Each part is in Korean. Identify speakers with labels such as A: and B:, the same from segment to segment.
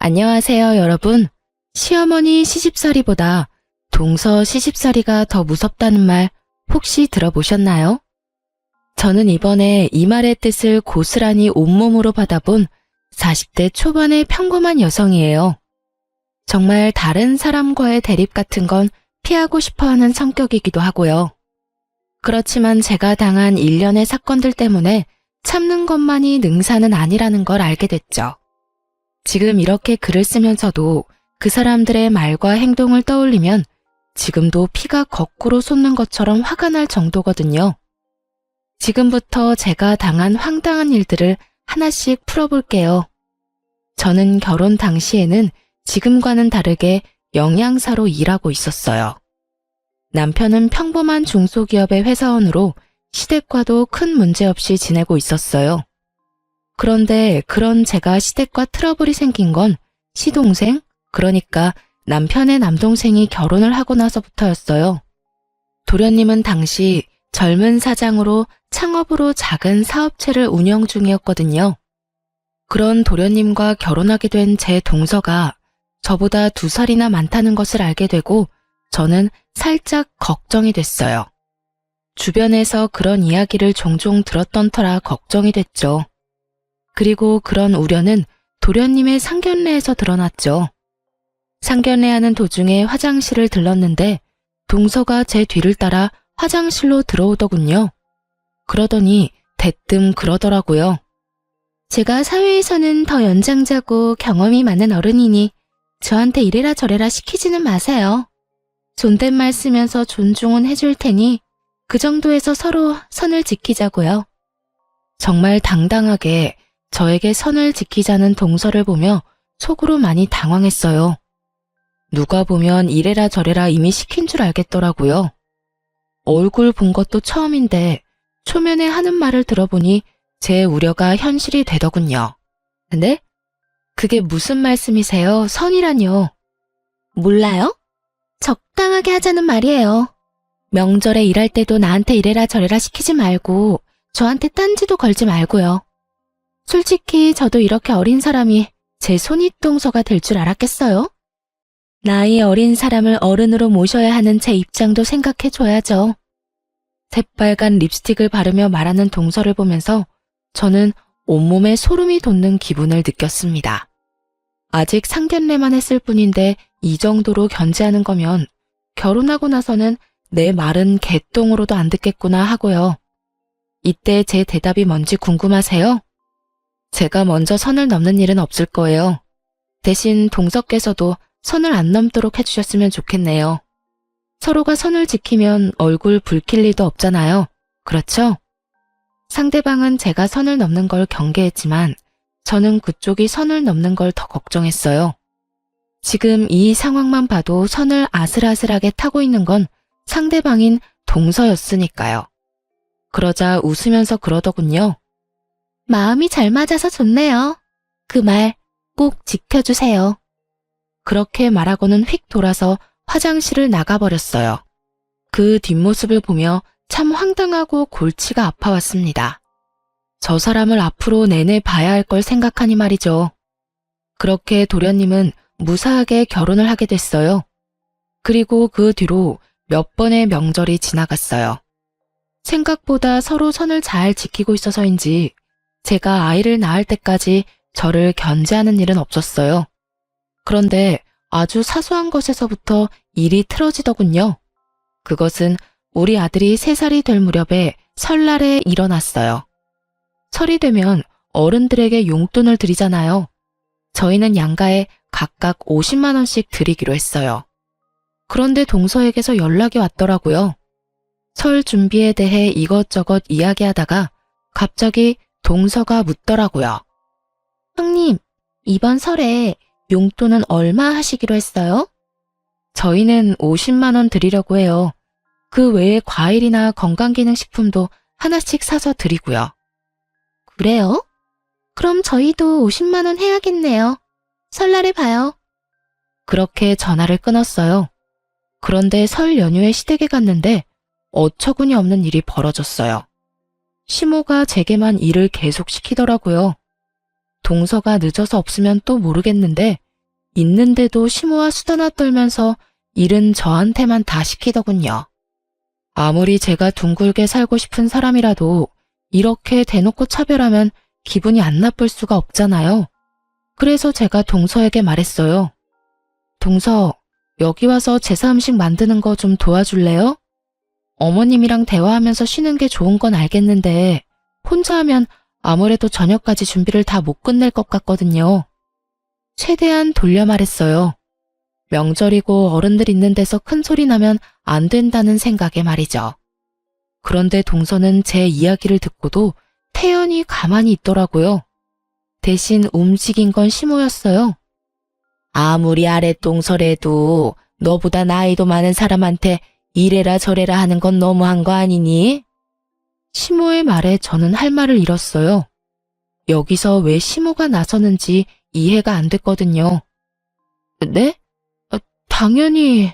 A: 안녕하세요, 여러분. 시어머니 시집살이보다 동서 시집살이가 더 무섭다는 말 혹시 들어보셨나요? 저는 이번에 이 말의 뜻을 고스란히 온몸으로 받아본 40대 초반의 평범한 여성이에요. 정말 다른 사람과의 대립 같은 건 피하고 싶어하는 성격이기도 하고요. 그렇지만 제가 당한 일련의 사건들 때문에 참는 것만이 능사는 아니라는 걸 알게 됐죠. 지금 이렇게 글을 쓰면서도 그 사람들의 말과 행동을 떠올리면 지금도 피가 거꾸로 솟는 것처럼 화가 날 정도거든요. 지금부터 제가 당한 황당한 일들을 하나씩 풀어볼게요. 저는 결혼 당시에는 지금과는 다르게 영양사로 일하고 있었어요. 남편은 평범한 중소기업의 회사원으로 시댁과도 큰 문제 없이 지내고 있었어요. 그런데 그런 제가 시댁과 트러블이 생긴 건 시동생, 그러니까 남편의 남동생이 결혼을 하고 나서부터였어요. 도련님은 당시 젊은 사장으로 창업으로 작은 사업체를 운영 중이었거든요. 그런 도련님과 결혼하게 된 제 동서가 저보다 2살이나 많다는 것을 알게 되고 저는 살짝 걱정이 됐어요. 주변에서 그런 이야기를 종종 들었던 터라 걱정이 됐죠. 그리고 그런 우려는 도련님의 상견례에서 드러났죠. 상견례하는 도중에 화장실을 들렀는데 동서가 제 뒤를 따라 화장실로 들어오더군요. 그러더니 대뜸 그러더라고요. 제가 사회에서는 더 연장자고 경험이 많은 어른이니 저한테 이래라 저래라 시키지는 마세요. 존댓말 쓰면서 존중은 해줄 테니 그 정도에서 서로 선을 지키자고요. 정말 당당하게 저에게 선을 지키자는 동서를 보며 속으로 많이 당황했어요. 누가 보면 이래라 저래라 이미 시킨 줄 알겠더라고요. 얼굴 본 것도 처음인데 초면에 하는 말을 들어보니 제 우려가 현실이 되더군요. 근데 그게 무슨 말씀이세요? 선이라뇨. 몰라요? 적당하게 하자는 말이에요. 명절에 일할 때도 나한테 이래라 저래라 시키지 말고 저한테 딴지도 걸지 말고요. 솔직히 저도 이렇게 어린 사람이 제 손윗동서가 될 줄 알았겠어요? 나이 어린 사람을 어른으로 모셔야 하는 제 입장도 생각해줘야죠. 새빨간 립스틱을 바르며 말하는 동서를 보면서 저는 온몸에 소름이 돋는 기분을 느꼈습니다. 아직 상견례만 했을 뿐인데 이 정도로 견제하는 거면 결혼하고 나서는 내 말은 개똥으로도 안 듣겠구나 하고요. 이때 제 대답이 뭔지 궁금하세요? 제가 먼저 선을 넘는 일은 없을 거예요. 대신 동서께서도 선을 안 넘도록 해주셨으면 좋겠네요. 서로가 선을 지키면 얼굴 붉힐 리도 없잖아요. 그렇죠? 상대방은 제가 선을 넘는 걸 경계했지만 저는 그쪽이 선을 넘는 걸 더 걱정했어요. 지금 이 상황만 봐도 선을 아슬아슬하게 타고 있는 건 상대방인 동서였으니까요. 그러자 웃으면서 그러더군요. 마음이 잘 맞아서 좋네요. 그 말 꼭 지켜주세요. 그렇게 말하고는 휙 돌아서 화장실을 나가버렸어요. 그 뒷모습을 보며 참 황당하고 골치가 아파왔습니다. 저 사람을 앞으로 내내 봐야 할 걸 생각하니 말이죠. 그렇게 도련님은 무사하게 결혼을 하게 됐어요. 그리고 그 뒤로 몇 번의 명절이 지나갔어요. 생각보다 서로 선을 잘 지키고 있어서인지 제가 아이를 낳을 때까지 저를 견제하는 일은 없었어요. 그런데 아주 사소한 것에서부터 일이 틀어지더군요. 그것은 우리 아들이 3살이 될 무렵에 설날에 일어났어요. 설이 되면 어른들에게 용돈을 드리잖아요. 저희는 양가에 각각 50만 원씩 드리기로 했어요. 그런데 동서에게서 연락이 왔더라고요. 설 준비에 대해 이것저것 이야기하다가 갑자기 동서가 묻더라고요. 형님, 이번 설에 용돈은 얼마 하시기로 했어요? 저희는 50만 원 드리려고 해요. 그 외에 과일이나 건강기능식품도 하나씩 사서 드리고요. 그래요? 그럼 저희도 50만 원 해야겠네요. 설날에 봐요. 그렇게 전화를 끊었어요. 그런데 설 연휴에 시댁에 갔는데 어처구니 없는 일이 벌어졌어요. 시모가 제게만 일을 계속 시키더라고요. 동서가 늦어서 없으면 또 모르겠는데 있는데도 시모와 수다나 떨면서 일은 저한테만 다 시키더군요. 아무리 제가 둥글게 살고 싶은 사람이라도 이렇게 대놓고 차별하면 기분이 안 나쁠 수가 없잖아요. 그래서 제가 동서에게 말했어요. 동서, 여기 와서 제사 음식 만드는 거 좀 도와줄래요? 어머님이랑 대화하면서 쉬는 게 좋은 건 알겠는데 혼자 하면 아무래도 저녁까지 준비를 다 못 끝낼 것 같거든요. 최대한 돌려 말했어요. 명절이고 어른들 있는 데서 큰 소리 나면 안 된다는 생각에 말이죠. 그런데 동서는 제 이야기를 듣고도 태연히 가만히 있더라고요. 대신 움직인 건 시모였어요. 아무리 아랫동서래도 너보다 나이도 많은 사람한테 이래라 저래라 하는 건 너무한 거 아니니? 시모의 말에 저는 할 말을 잃었어요. 여기서 왜 시모가 나서는지 이해가 안 됐거든요. 네? 당연히.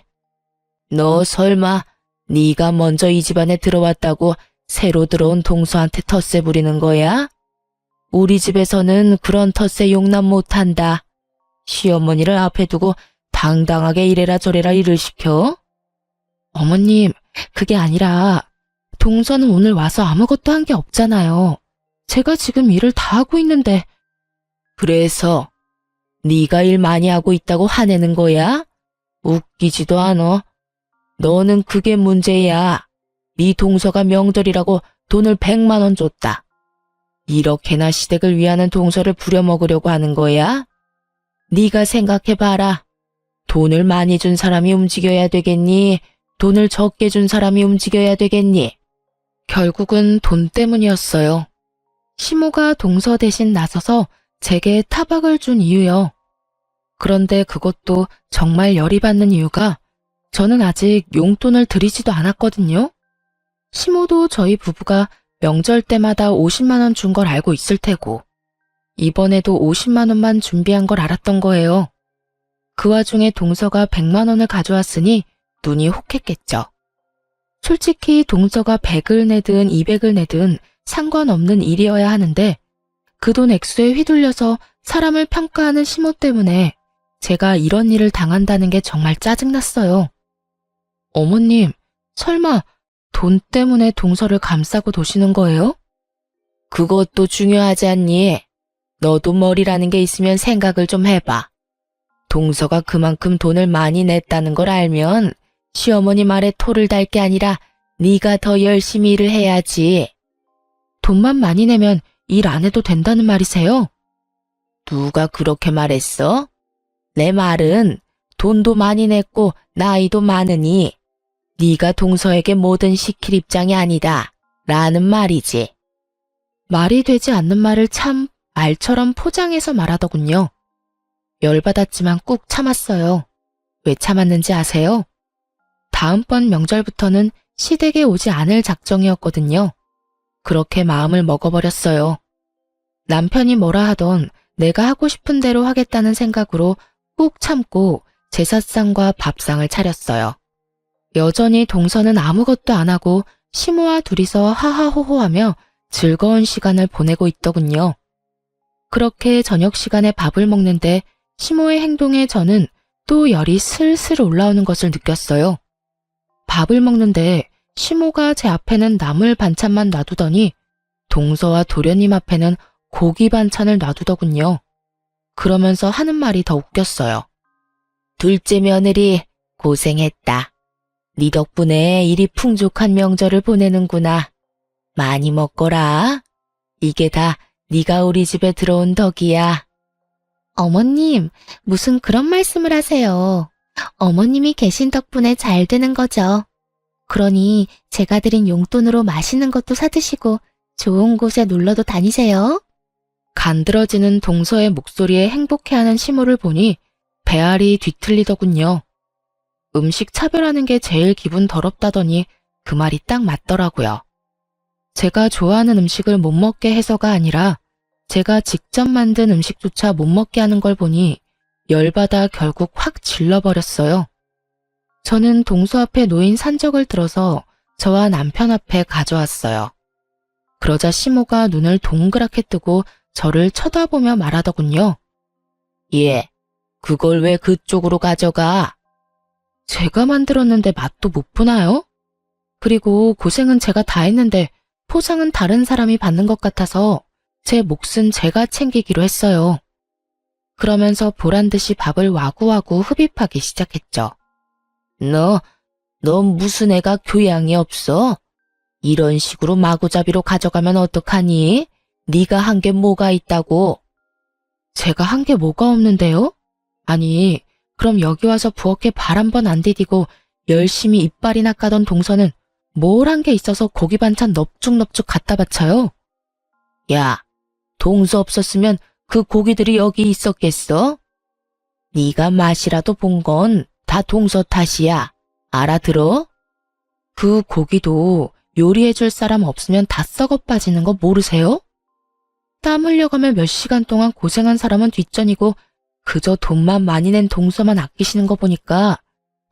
A: 너 설마 네가 먼저 이 집안에 들어왔다고 새로 들어온 동서한테 텃세 부리는 거야? 우리 집에서는 그런 텃세 용납 못한다. 시어머니를 앞에 두고 당당하게 이래라 저래라 일을 시켜? 어머님, 그게 아니라 동서는 오늘 와서 아무것도 한 게 없잖아요. 제가 지금 일을 다 하고 있는데. 그래서 네가 일 많이 하고 있다고 화내는 거야? 웃기지도 않아. 너는 그게 문제야. 네 동서가 명절이라고 돈을 100만 원 줬다. 이렇게나 시댁을 위하는 동서를 부려먹으려고 하는 거야? 네가 생각해봐라. 돈을 많이 준 사람이 움직여야 되겠니? 돈을 적게 준 사람이 움직여야 되겠니? 결국은 돈 때문이었어요. 시모가 동서 대신 나서서 제게 타박을 준 이유요. 그런데 그것도 정말 열이 받는 이유가 저는 아직 용돈을 드리지도 않았거든요. 시모도 저희 부부가 명절 때마다 50만 원 준 걸 알고 있을 테고 이번에도 50만 원만 준비한 걸 알았던 거예요. 그 와중에 동서가 100만 원을 가져왔으니 눈이 혹했겠죠. 솔직히 동서가 100을 내든 200을 내든 상관없는 일이어야 하는데 그 돈 액수에 휘둘려서 사람을 평가하는 시모 때문에 제가 이런 일을 당한다는 게 정말 짜증났어요. 어머님, 설마 돈 때문에 동서를 감싸고 도시는 거예요? 그것도 중요하지 않니? 너도 머리라는 게 있으면 생각을 좀 해봐. 동서가 그만큼 돈을 많이 냈다는 걸 알면 시어머니 말에 토를 달 게 아니라 네가 더 열심히 일을 해야지. 돈만 많이 내면 일 안 해도 된다는 말이세요? 누가 그렇게 말했어? 내 말은 돈도 많이 냈고 나이도 많으니 네가 동서에게 뭐든 시킬 입장이 아니다 라는 말이지. 말이 되지 않는 말을 참 말처럼 포장해서 말하더군요. 열받았지만 꾹 참았어요. 왜 참았는지 아세요? 다음번 명절부터는 시댁에 오지 않을 작정이었거든요. 그렇게 마음을 먹어버렸어요. 남편이 뭐라 하던 내가 하고 싶은 대로 하겠다는 생각으로 꾹 참고 제사상과 밥상을 차렸어요. 여전히 동서는 아무것도 안 하고 시모와 둘이서 하하호호하며 즐거운 시간을 보내고 있더군요. 그렇게 저녁 시간에 밥을 먹는데 시모의 행동에 저는 또 열이 슬슬 올라오는 것을 느꼈어요. 밥을 먹는데 시모가 제 앞에는 나물 반찬만 놔두더니 동서와 도련님 앞에는 고기 반찬을 놔두더군요. 그러면서 하는 말이 더 웃겼어요. 둘째 며느리 고생했다. 네 덕분에 이리 풍족한 명절을 보내는구나. 많이 먹거라. 이게 다 네가 우리 집에 들어온 덕이야. 어머님, 무슨 그런 말씀을 하세요. 어머님이 계신 덕분에 잘 되는 거죠. 그러니 제가 드린 용돈으로 맛있는 것도 사드시고 좋은 곳에 놀러도 다니세요. 간드러지는 동서의 목소리에 행복해하는 시모를 보니 배알이 뒤틀리더군요. 음식 차별하는 게 제일 기분 더럽다더니 그 말이 딱 맞더라고요. 제가 좋아하는 음식을 못 먹게 해서가 아니라 제가 직접 만든 음식조차 못 먹게 하는 걸 보니 열받아 결국 확 질러버렸어요. 저는 동서 앞에 놓인 산적을 들어서 저와 남편 앞에 가져왔어요. 그러자 시모가 눈을 동그랗게 뜨고 저를 쳐다보며 말하더군요. 예, 그걸 왜 그쪽으로 가져가? 제가 만들었는데 맛도 못 보나요? 그리고 고생은 제가 다 했는데 포상은 다른 사람이 받는 것 같아서 제 몫은 제가 챙기기로 했어요. 그러면서 보란듯이 밥을 와구와구 흡입하기 시작했죠. 너 무슨 애가 교양이 없어? 이런 식으로 마구잡이로 가져가면 어떡하니? 네가 한 게 뭐가 있다고? 제가 한 게 뭐가 없는데요? 아니, 그럼 여기 와서 부엌에 발 한 번 안 디디고 열심히 이빨이나 까던 동서는 뭘 한 게 있어서 고기 반찬 넙죽넙죽 갖다 바쳐요? 야, 동서 없었으면 그 고기들이 여기 있었겠어? 네가 맛이라도 본 건 다 동서 탓이야. 알아들어? 그 고기도 요리해줄 사람 없으면 다 썩어 빠지는 거 모르세요? 땀 흘려가며 몇 시간 동안 고생한 사람은 뒷전이고 그저 돈만 많이 낸 동서만 아끼시는 거 보니까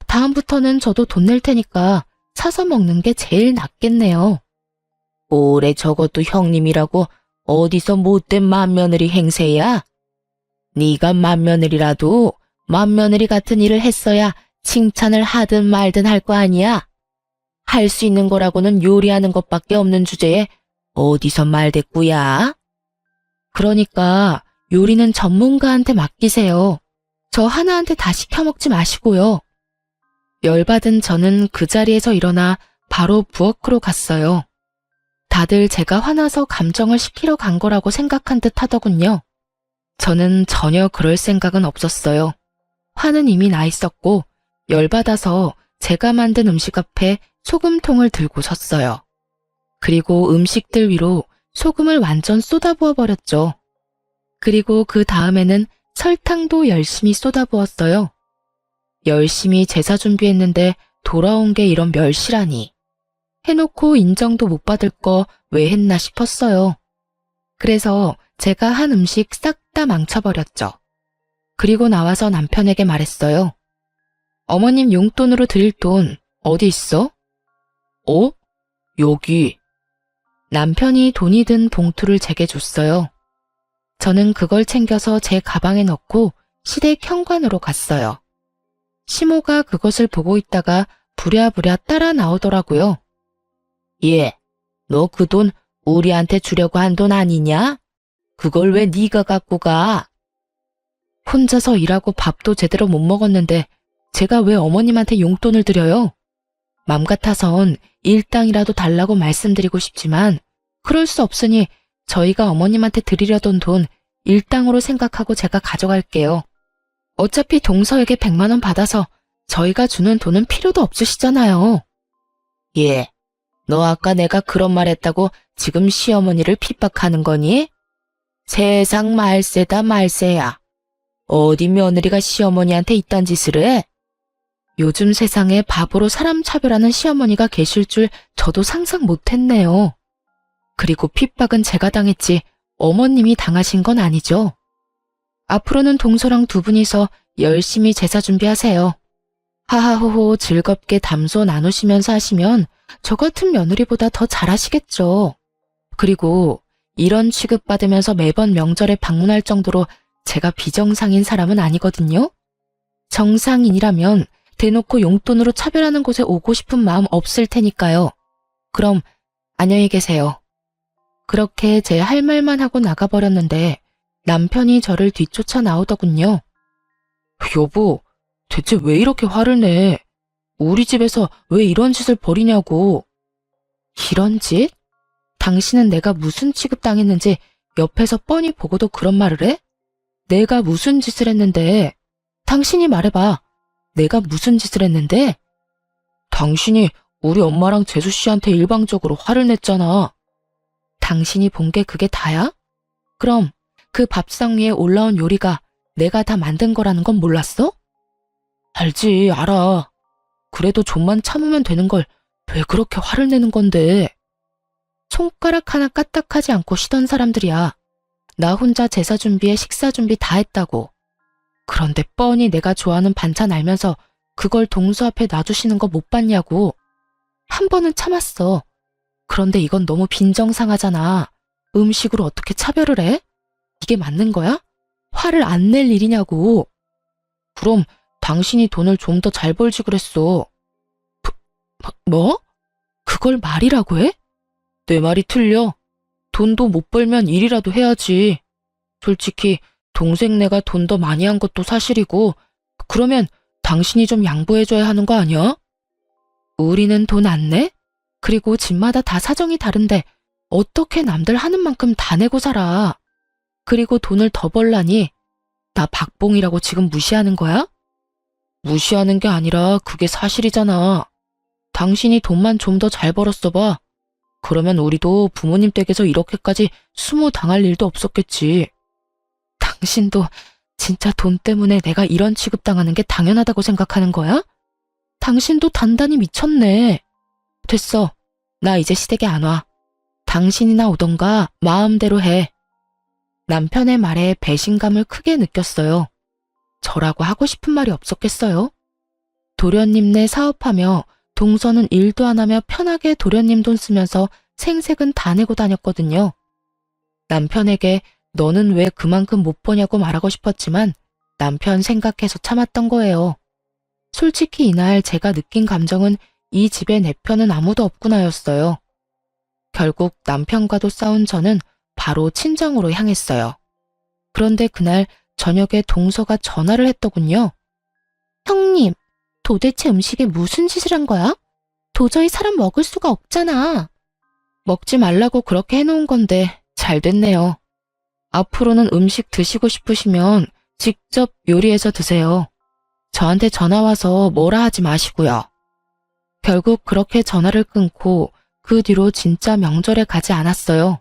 A: 다음부터는 저도 돈 낼 테니까 사서 먹는 게 제일 낫겠네요. 오래 적어도 형님이라고 어디서 못된 맏며느리 행세야? 네가 맏며느리라도 맏며느리 같은 일을 했어야 칭찬을 하든 말든 할 거 아니야? 할 수 있는 거라고는 요리하는 것밖에 없는 주제에 어디서 말대꾸야? 그러니까 요리는 전문가한테 맡기세요. 저 하나한테 다 시켜먹지 마시고요. 열받은 저는 그 자리에서 일어나 바로 부엌으로 갔어요. 다들 제가 화나서 감정을 식히러 간 거라고 생각한 듯 하더군요. 저는 전혀 그럴 생각은 없었어요. 화는 이미 나 있었고 열받아서 제가 만든 음식 앞에 소금통을 들고 섰어요. 그리고 음식들 위로 소금을 완전 쏟아부어 버렸죠. 그리고 그 다음에는 설탕도 열심히 쏟아부었어요. 열심히 제사 준비했는데 돌아온 게 이런 멸시라니. 해놓고 인정도 못 받을 거 왜 했나 싶었어요. 그래서 제가 한 음식 싹 다 망쳐버렸죠. 그리고 나와서 남편에게 말했어요. 어머님 용돈으로 드릴 돈 어디 있어? 여기. 남편이 돈이 든 봉투를 제게 줬어요. 저는 그걸 챙겨서 제 가방에 넣고 시댁 현관으로 갔어요. 시모가 그것을 보고 있다가 부랴부랴 따라 나오더라고요. 너 그 돈 우리한테 주려고 한 돈 아니냐? 그걸 왜 네가 갖고 가? 혼자서 일하고 밥도 제대로 못 먹었는데 제가 왜 어머님한테 용돈을 드려요? 맘 같아선 일당이라도 달라고 말씀드리고 싶지만 그럴 수 없으니 저희가 어머님한테 드리려던 돈 일당으로 생각하고 제가 가져갈게요. 어차피 동서에게 100만 원 받아서 저희가 주는 돈은 필요도 없으시잖아요. 너 아까 내가 그런 말 했다고 지금 시어머니를 핍박하는 거니? 세상 말세다 말세야. 어디 며느리가 시어머니한테 이딴 짓을 해? 요즘 세상에 바보로 사람 차별하는 시어머니가 계실 줄 저도 상상 못했네요. 그리고 핍박은 제가 당했지 어머님이 당하신 건 아니죠. 앞으로는 동서랑 두 분이서 열심히 제사 준비하세요. 하하호호 즐겁게 담소 나누시면서 하시면 저 같은 며느리보다 더 잘하시겠죠. 그리고 이런 취급받으면서 매번 명절에 방문할 정도로 제가 비정상인 사람은 아니거든요. 정상인이라면 대놓고 용돈으로 차별하는 곳에 오고 싶은 마음 없을 테니까요. 그럼 안녕히 계세요. 그렇게 제 할 말만 하고 나가버렸는데 남편이 저를 뒤쫓아 나오더군요. 여보, 대체 왜 이렇게 화를 내? 우리 집에서 왜 이런 짓을 벌이냐고. 이런 짓? 당신은 내가 무슨 취급당했는지 옆에서 뻔히 보고도 그런 말을 해? 내가 무슨 짓을 했는데? 당신이 말해봐. 내가 무슨 짓을 했는데? 당신이 우리 엄마랑 재수 씨한테 일방적으로 화를 냈잖아. 당신이 본 게 그게 다야? 그럼 그 밥상 위에 올라온 요리가 내가 다 만든 거라는 건 몰랐어? 알지, 알아. 그래도 좀만 참으면 되는 걸 왜 그렇게 화를 내는 건데? 손가락 하나 까딱하지 않고 쉬던 사람들이야. 나 혼자 제사 준비에 식사 준비 다 했다고. 그런데 뻔히 내가 좋아하는 반찬 알면서 그걸 동서 앞에 놔주시는 거 못 봤냐고. 한 번은 참았어. 그런데 이건 너무 빈정상하잖아. 음식으로 어떻게 차별을 해? 이게 맞는 거야? 화를 안 낼 일이냐고. 그럼 당신이 돈을 좀 더 잘 벌지 그랬어. 뭐? 그걸 말이라고 해? 내 말이 틀려. 돈도 못 벌면 일이라도 해야지. 솔직히 동생네가 돈 더 많이 한 것도 사실이고, 그러면 당신이 좀 양보해줘야 하는 거 아니야? 우리는 돈 안 내? 그리고 집마다 다 사정이 다른데 어떻게 남들 하는 만큼 다 내고 살아? 그리고 돈을 더 벌라니 나 박봉이라고 지금 무시하는 거야? 무시하는 게 아니라 그게 사실이잖아. 당신이 돈만 좀 더 잘 벌었어 봐. 그러면 우리도 부모님 댁에서 이렇게까지 수모 당할 일도 없었겠지. 당신도 진짜 돈 때문에 내가 이런 취급당하는 게 당연하다고 생각하는 거야? 당신도 단단히 미쳤네. 됐어. 나 이제 시댁에 안 와. 당신이나 오던가 마음대로 해. 남편의 말에 배신감을 크게 느꼈어요. 저라고 하고 싶은 말이 없었겠어요? 도련님네 사업하며 동서는 일도 안 하며 편하게 도련님 돈 쓰면서 생색은 다 내고 다녔거든요. 남편에게 너는 왜 그만큼 못 버냐고 말하고 싶었지만 남편 생각해서 참았던 거예요. 솔직히 이날 제가 느낀 감정은 이 집에 내 편은 아무도 없구나였어요. 결국 남편과도 싸운 저는 바로 친정으로 향했어요. 그런데 그날 저녁에 동서가 전화를 했더군요. 형님, 도대체 음식에 무슨 짓을 한 거야? 도저히 사람 먹을 수가 없잖아. 먹지 말라고 그렇게 해놓은 건데 잘 됐네요. 앞으로는 음식 드시고 싶으시면 직접 요리해서 드세요. 저한테 전화 와서 뭐라 하지 마시고요. 결국 그렇게 전화를 끊고 그 뒤로 진짜 명절에 가지 않았어요.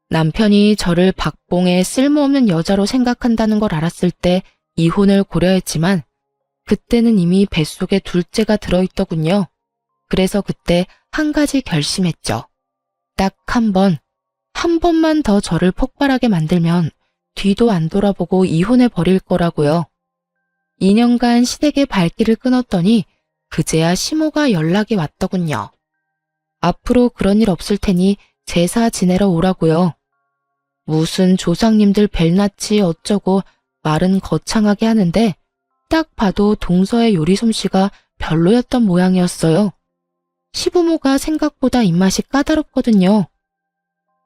A: 남편이 저를 박봉의 쓸모없는 여자로 생각한다는 걸 알았을 때 이혼을 고려했지만 그때는 이미 뱃속에 둘째가 들어있더군요. 그래서 그때 한 가지 결심했죠. 딱 한 번만 더 저를 폭발하게 만들면 뒤도 안 돌아보고 이혼해 버릴 거라고요. 2년간 시댁의 발길을 끊었더니 그제야 시모가 연락이 왔더군요. 앞으로 그런 일 없을 테니 제사 지내러 오라고요. 무슨 조상님들 벨나치 어쩌고 말은 거창하게 하는데 딱 봐도 동서의 요리 솜씨가 별로였던 모양이었어요. 시부모가 생각보다 입맛이 까다롭거든요.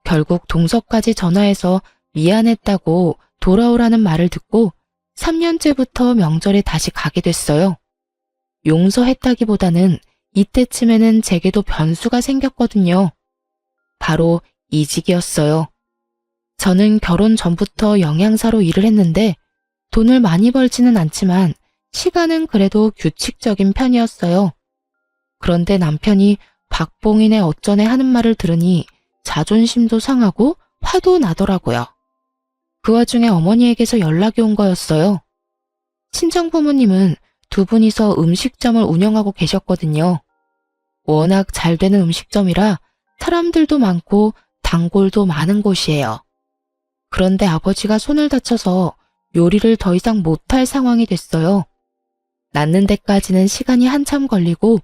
A: 결국 동서까지 전화해서 미안했다고 돌아오라는 말을 듣고 3년째부터 명절에 다시 가게 됐어요. 용서했다기보다는 이때쯤에는 제게도 변수가 생겼거든요. 바로 이직이었어요. 저는 결혼 전부터 영양사로 일을 했는데 돈을 많이 벌지는 않지만 시간은 그래도 규칙적인 편이었어요. 그런데 남편이 박봉인의 어쩌네 하는 말을 들으니 자존심도 상하고 화도 나더라고요. 그 와중에 어머니에게서 연락이 온 거였어요. 친정부모님은 두 분이서 음식점을 운영하고 계셨거든요. 워낙 잘 되는 음식점이라 사람들도 많고 단골도 많은 곳이에요. 그런데 아버지가 손을 다쳐서 요리를 더 이상 못할 상황이 됐어요. 낫는 데까지는 시간이 한참 걸리고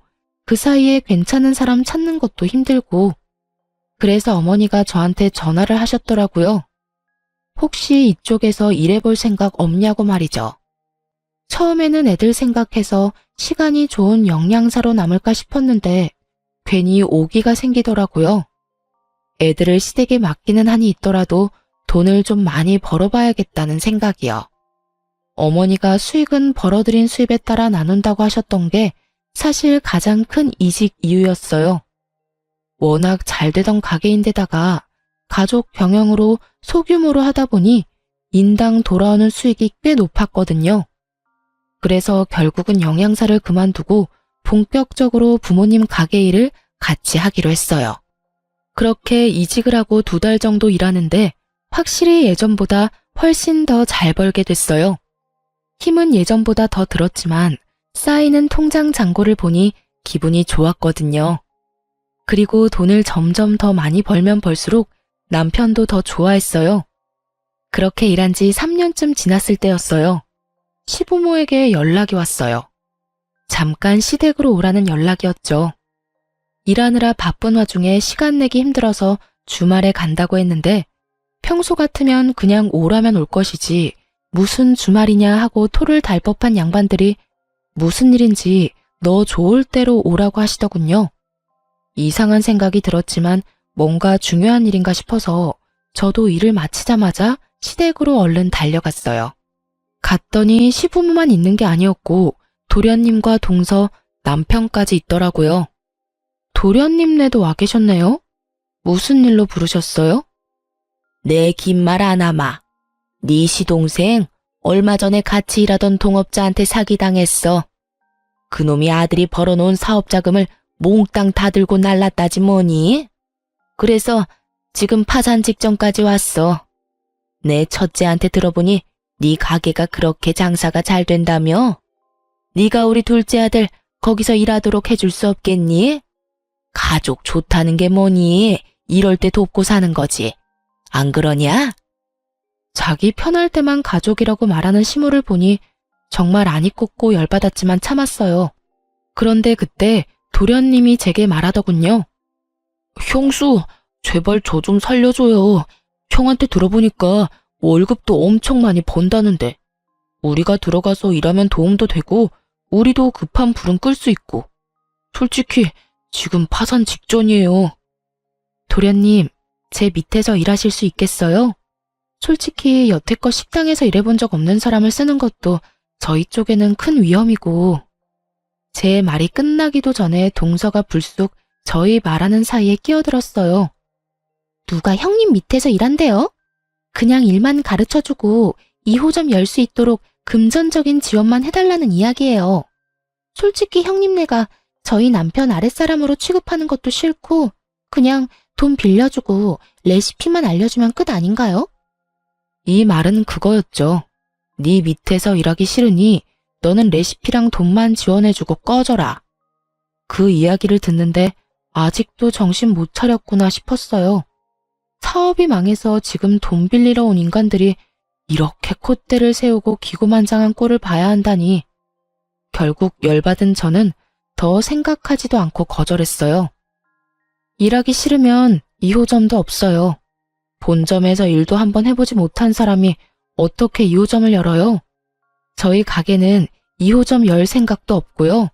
A: 그 사이에 괜찮은 사람 찾는 것도 힘들고 그래서 어머니가 저한테 전화를 하셨더라고요. 혹시 이쪽에서 일해볼 생각 없냐고 말이죠. 처음에는 애들 생각해서 시간이 좋은 영양사로 남을까 싶었는데 괜히 오기가 생기더라고요. 애들을 시댁에 맡기는 한이 있더라도 돈을 좀 많이 벌어봐야겠다는 생각이요. 어머니가 수익은 벌어들인 수입에 따라 나눈다고 하셨던 게 사실 가장 큰 이직 이유였어요. 워낙 잘 되던 가게인데다가 가족 병영으로 소규모로 하다 보니 인당 돌아오는 수익이 꽤 높았거든요. 그래서 결국은 영양사를 그만두고 본격적으로 부모님 가게 일을 같이 하기로 했어요. 그렇게 이직을 하고 2달 정도 일하는데 확실히 예전보다 훨씬 더 잘 벌게 됐어요. 힘은 예전보다 더 들었지만 쌓이는 통장 잔고를 보니 기분이 좋았거든요. 그리고 돈을 점점 더 많이 벌면 벌수록 남편도 더 좋아했어요. 그렇게 일한 지 3년쯤 지났을 때였어요. 시부모에게 연락이 왔어요. 잠깐 시댁으로 오라는 연락이었죠. 일하느라 바쁜 와중에 시간 내기 힘들어서 주말에 간다고 했는데 평소 같으면 그냥 오라면 올 것이지 무슨 주말이냐 하고 토를 달 법한 양반들이 무슨 일인지 너 좋을 대로 오라고 하시더군요. 이상한 생각이 들었지만 뭔가 중요한 일인가 싶어서 저도 일을 마치자마자 시댁으로 얼른 달려갔어요. 갔더니 시부모만 있는 게 아니었고 도련님과 동서, 남편까지 있더라고요. 도련님네도 와 계셨네요? 무슨 일로 부르셨어요? 내 긴 말 안 하마. 네 시동생 얼마 전에 같이 일하던 동업자한테 사기당했어. 그놈이 아들이 벌어놓은 사업자금을 몽땅 다 들고 날랐다지 뭐니? 그래서 지금 파산 직전까지 왔어. 내 첫째한테 들어보니 네 가게가 그렇게 장사가 잘 된다며? 네가 우리 둘째 아들 거기서 일하도록 해줄 수 없겠니? 가족 좋다는 게 뭐니? 이럴 때 돕고 사는 거지. 안 그러냐? 자기 편할 때만 가족이라고 말하는 시모를 보니 정말 안이 꽂고 열받았지만 참았어요. 그런데 그때 도련님이 제게 말하더군요. 형수, 제발 저 좀 살려줘요. 형한테 들어보니까 월급도 엄청 많이 번다는데. 우리가 들어가서 일하면 도움도 되고 우리도 급한 불은 끌 수 있고. 솔직히 지금 파산 직전이에요. 도련님, 제 밑에서 일하실 수 있겠어요? 솔직히 여태껏 식당에서 일해본 적 없는 사람을 쓰는 것도 저희 쪽에는 큰 위험이고. 제 말이 끝나기도 전에 동서가 불쑥 저희 말하는 사이에 끼어들었어요. 누가 형님 밑에서 일한대요? 그냥 일만 가르쳐주고 2호점 열 수 있도록 금전적인 지원만 해달라는 이야기예요. 솔직히 형님네가 저희 남편 아랫사람으로 취급하는 것도 싫고 그냥 돈 빌려주고 레시피만 알려주면 끝 아닌가요? 이 말은 그거였죠. 네 밑에서 일하기 싫으니 너는 레시피랑 돈만 지원해주고 꺼져라. 그 이야기를 듣는데 아직도 정신 못 차렸구나 싶었어요. 사업이 망해서 지금 돈 빌리러 온 인간들이 이렇게 콧대를 세우고 기고만장한 꼴을 봐야 한다니. 결국 열받은 저는 더 생각하지도 않고 거절했어요. 일하기 싫으면 2호점도 없어요. 본점에서 일도 한번 해보지 못한 사람이 어떻게 2호점을 열어요? 저희 가게는 2호점 열 생각도 없고요.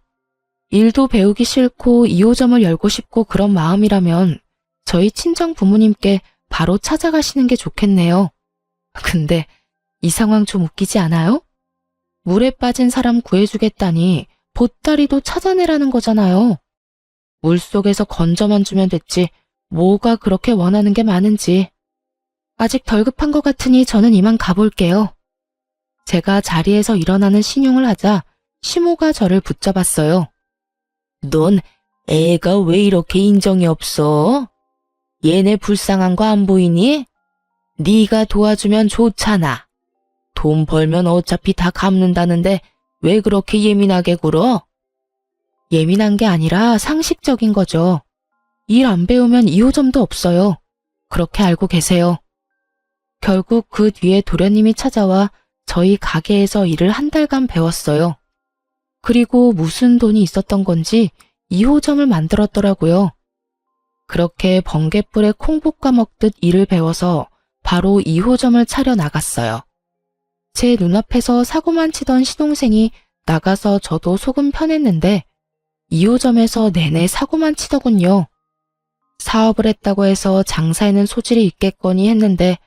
A: 일도 배우기 싫고 2호점을 열고 싶고 그런 마음이라면 저희 친정 부모님께 바로 찾아가시는 게 좋겠네요. 근데 이 상황 좀 웃기지 않아요? 물에 빠진 사람 구해주겠다니 보따리도 찾아내라는 거잖아요. 물속에서 건져만 주면 됐지 뭐가 그렇게 원하는 게 많은지. 아직 덜 급한 것 같으니 저는 이만 가볼게요. 제가 자리에서 일어나는 신용을 하자 시모가 저를 붙잡았어요. 넌 애가 왜 이렇게 인정이 없어? 얘네 불쌍한 거 안 보이니? 네가 도와주면 좋잖아. 돈 벌면 어차피 다 갚는다는데 왜 그렇게 예민하게 굴어? 예민한 게 아니라 상식적인 거죠. 일 안 배우면 2호점도 없어요. 그렇게 알고 계세요. 결국 그 뒤에 도련님이 찾아와 저희 가게에서 일을 한 달간 배웠어요. 그리고 무슨 돈이 있었던 건지 2호점을 만들었더라고요. 그렇게 번갯불에 콩 볶아 먹듯 일을 배워서 바로 2호점을 차려 나갔어요. 제 눈앞에서 사고만 치던 시동생이 나가서 저도 속은 편했는데 2호점에서 내내 사고만 치더군요. 사업을 했다고 해서 장사에는 소질이 있겠거니 했는데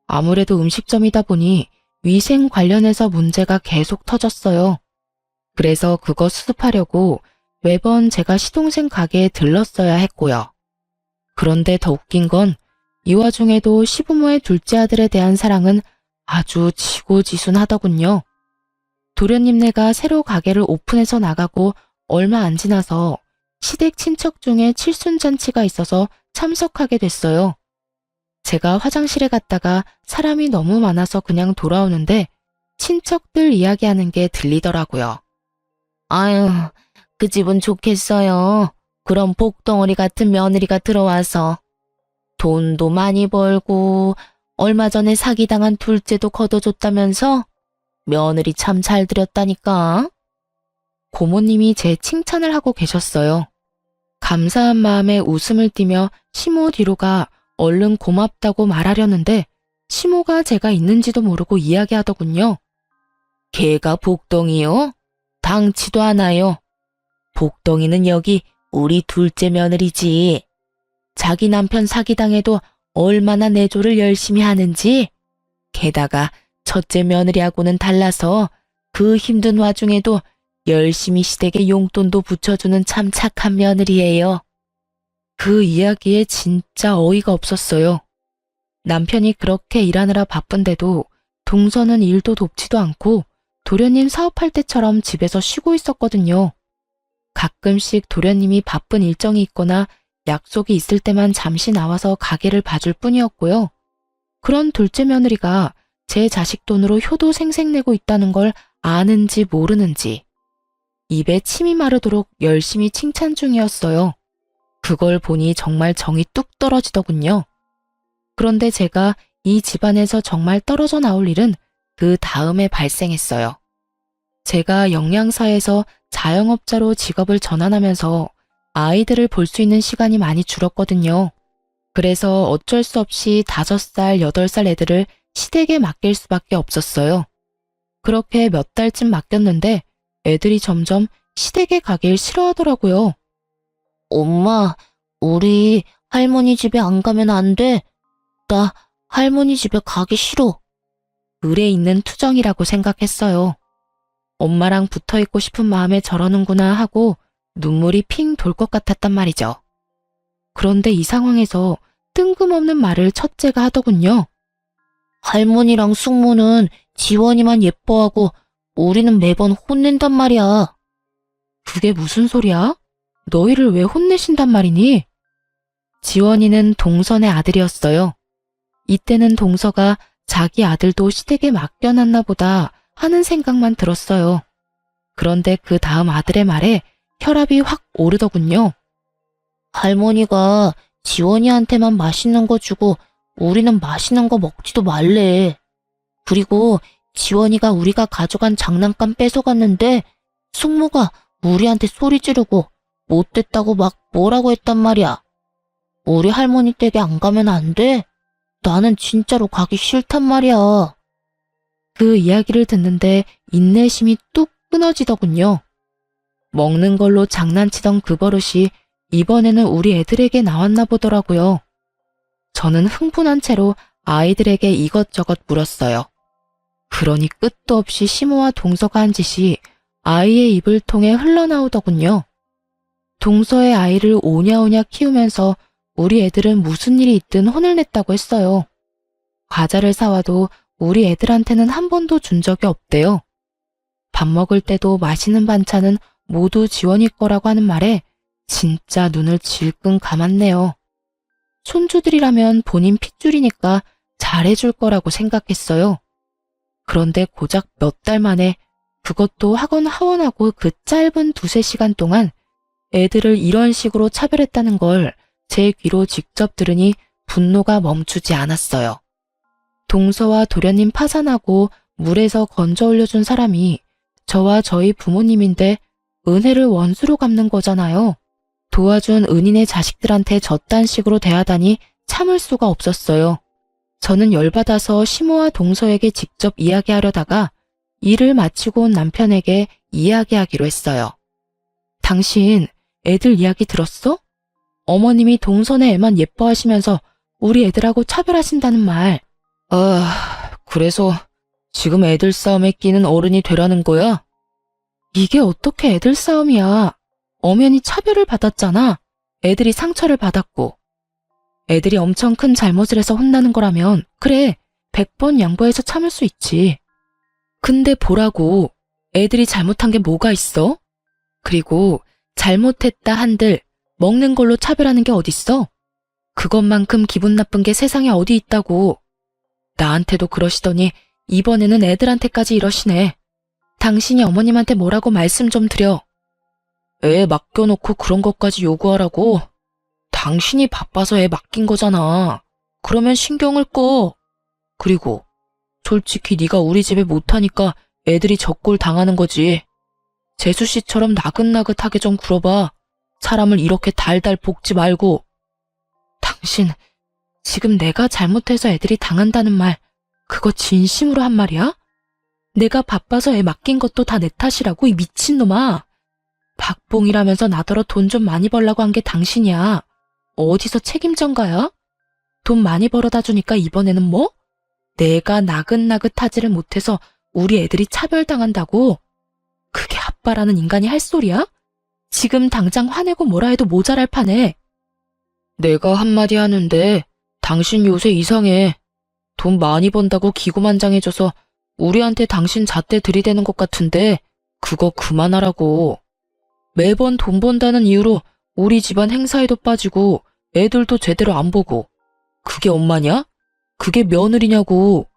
A: 아무래도 음식점이다 보니 위생 관련해서 문제가 계속 터졌어요. 그래서 그거 수습하려고 매번 제가 시동생 가게에 들렀어야 했고요. 그런데 더 웃긴 건 이 와중에도 시부모의 둘째 아들에 대한 사랑은 아주 지고지순하더군요. 도련님네가 새로 가게를 오픈해서 나가고 얼마 안 지나서 시댁 친척 중에 칠순잔치가 있어서 참석하게 됐어요. 제가 화장실에 갔다가 사람이 너무 많아서 그냥 돌아오는데 친척들 이야기하는 게 들리더라고요. 아유, 그 집은 좋겠어요. 그런 복덩어리 같은 며느리가 들어와서. 돈도 많이 벌고 얼마 전에 사기당한 둘째도 걷어줬다면서? 며느리 참 잘 들였다니까. 고모님이 제 칭찬을 하고 계셨어요. 감사한 마음에 웃음을 띠며 시모 뒤로 가 얼른 고맙다고 말하려는데 시모가 제가 있는지도 모르고 이야기하더군요. 걔가 복덩이요? 당치도 않아요. 복덩이는 여기 우리 둘째 며느리지. 자기 남편 사기당해도 얼마나 내조를 열심히 하는지. 게다가 첫째 며느리하고는 달라서 그 힘든 와중에도 열심히 시댁에 용돈도 붙여주는 참 착한 며느리예요. 그 이야기에 진짜 어이가 없었어요. 남편이 그렇게 일하느라 바쁜데도 동서는 일도 돕지도 않고 도련님 사업할 때처럼 집에서 쉬고 있었거든요. 가끔씩 도련님이 바쁜 일정이 있거나 약속이 있을 때만 잠시 나와서 가게를 봐줄 뿐이었고요. 그런 둘째 며느리가 제 자식 돈으로 효도 생색내고 있다는 걸 아는지 모르는지 입에 침이 마르도록 열심히 칭찬 중이었어요. 그걸 보니 정말 정이 뚝 떨어지더군요. 그런데 제가 이 집안에서 정말 떨어져 나올 일은 그 다음에 발생했어요. 제가 영양사에서 자영업자로 직업을 전환하면서 아이들을 볼 수 있는 시간이 많이 줄었거든요. 그래서 어쩔 수 없이 5살, 8살 애들을 시댁에 맡길 수밖에 없었어요. 그렇게 몇 달쯤 맡겼는데 애들이 점점 시댁에 가길 싫어하더라고요. 엄마, 우리 할머니 집에 안 가면 안 돼. 나 할머니 집에 가기 싫어. 을에 있는 투정이라고 생각했어요. 엄마랑 붙어있고 싶은 마음에 저러는구나 하고 눈물이 핑 돌 것 같았단 말이죠. 그런데 이 상황에서 뜬금없는 말을 첫째가 하더군요. 할머니랑 숙모는 지원이만 예뻐하고 우리는 매번 혼낸단 말이야. 그게 무슨 소리야? 너희를 왜 혼내신단 말이니? 지원이는 동선의 아들이었어요. 이때는 동서가 자기 아들도 시댁에 맡겨놨나 보다 하는 생각만 들었어요. 그런데 그 다음 아들의 말에 혈압이 확 오르더군요. 할머니가 지원이한테만 맛있는 거 주고 우리는 맛있는 거 먹지도 말래. 그리고 지원이가 우리가 가져간 장난감 뺏어갔는데 숙모가 우리한테 소리 지르고 못됐다고 막 뭐라고 했단 말이야. 우리 할머니 댁에 안 가면 안 돼? 나는 진짜로 가기 싫단 말이야. 그 이야기를 듣는데 인내심이 뚝 끊어지더군요. 먹는 걸로 장난치던 그 버릇이 이번에는 우리 애들에게 나왔나 보더라고요. 저는 흥분한 채로 아이들에게 이것저것 물었어요. 그러니 끝도 없이 시모와 동서가 한 짓이 아이의 입을 통해 흘러나오더군요. 동서의 아이를 오냐오냐 키우면서 우리 애들은 무슨 일이 있든 혼을 냈다고 했어요. 과자를 사와도 우리 애들한테는 한 번도 준 적이 없대요. 밥 먹을 때도 맛있는 반찬은 모두 지원이 거라고 하는 말에 진짜 눈을 질끈 감았네요. 손주들이라면 본인 핏줄이니까 잘해줄 거라고 생각했어요. 그런데 고작 몇 달 만에 그것도 학원 하원하고 그 짧은 2~3시간 동안 애들을 이런 식으로 차별했다는 걸 제 귀로 직접 들으니 분노가 멈추지 않았어요. 동서와 도련님 파산하고 물에서 건져 올려준 사람이 저와 저희 부모님인데 은혜를 원수로 갚는 거잖아요. 도와준 은인의 자식들한테 저딴 식으로 대하다니 참을 수가 없었어요. 저는 열받아서 시모와 동서에게 직접 이야기하려다가 일을 마치고 온 남편에게 이야기하기로 했어요. 당신 애들 이야기 들었어? 어머님이 동선의 애만 예뻐하시면서 우리 애들하고 차별하신다는 말. 그래서 지금 애들 싸움에 끼는 어른이 되라는 거야? 이게 어떻게 애들 싸움이야. 엄연히 차별을 받았잖아. 애들이 상처를 받았고. 애들이 엄청 큰 잘못을 해서 혼나는 거라면 그래, 100번 양보해서 참을 수 있지. 근데 보라고, 애들이 잘못한 게 뭐가 있어? 그리고 잘못했다 한들 먹는 걸로 차별하는 게 어딨어? 그것만큼 기분 나쁜 게 세상에 어디 있다고. 나한테도 그러시더니 이번에는 애들한테까지 이러시네. 당신이 어머님한테 뭐라고 말씀 좀 드려. 애 맡겨놓고 그런 것까지 요구하라고? 당신이 바빠서 애 맡긴 거잖아. 그러면 신경을 꺼. 그리고 솔직히 네가 우리 집에 못하니까 애들이 적골 당하는 거지. 재수씨처럼 나긋나긋하게 좀 굴어봐. 사람을 이렇게 달달 볶지 말고. 당신 지금 내가 잘못해서 애들이 당한다는 말, 그거 진심으로 한 말이야? 내가 바빠서 애 맡긴 것도 다 내 탓이라고, 이 미친놈아. 박봉이라면서 나더러 돈 좀 많이 벌라고 한 게 당신이야. 어디서 책임전가야? 돈 많이 벌어다 주니까 이번에는 뭐? 내가 나긋나긋하지를 못해서 우리 애들이 차별당한다고? 그게 아빠라는 인간이 할 소리야? 지금 당장 화내고 뭐라 해도 모자랄 판에. 내가 한마디 하는데 당신 요새 이상해. 돈 많이 번다고 기고만장해져서 우리한테 당신 잣대 들이대는 것 같은데 그거 그만하라고. 매번 돈 번다는 이유로 우리 집안 행사에도 빠지고 애들도 제대로 안 보고. 그게 엄마냐? 그게 며느리냐고.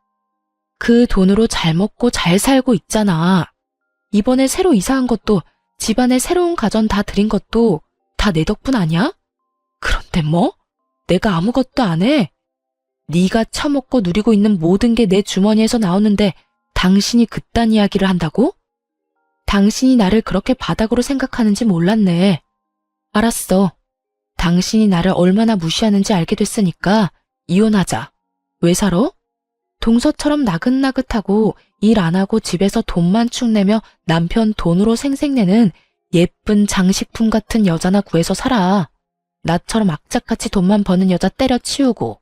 A: 그 돈으로 잘 먹고 잘 살고 있잖아. 이번에 새로 이사한 것도 집안에 새로운 가전 다 들인 것도 다 내 덕분 아니야? 그런데 뭐? 내가 아무것도 안 해? 네가 처먹고 누리고 있는 모든 게 내 주머니에서 나오는데 당신이 그딴 이야기를 한다고? 당신이 나를 그렇게 바닥으로 생각하는지 몰랐네. 알았어. 당신이 나를 얼마나 무시하는지 알게 됐으니까 이혼하자. 왜 살아? 동서처럼 나긋나긋하고 일 안 하고 집에서 돈만 축내며 남편 돈으로 생색내는 예쁜 장식품 같은 여자나 구해서 살아. 나처럼 악착같이 돈만 버는 여자 때려치우고.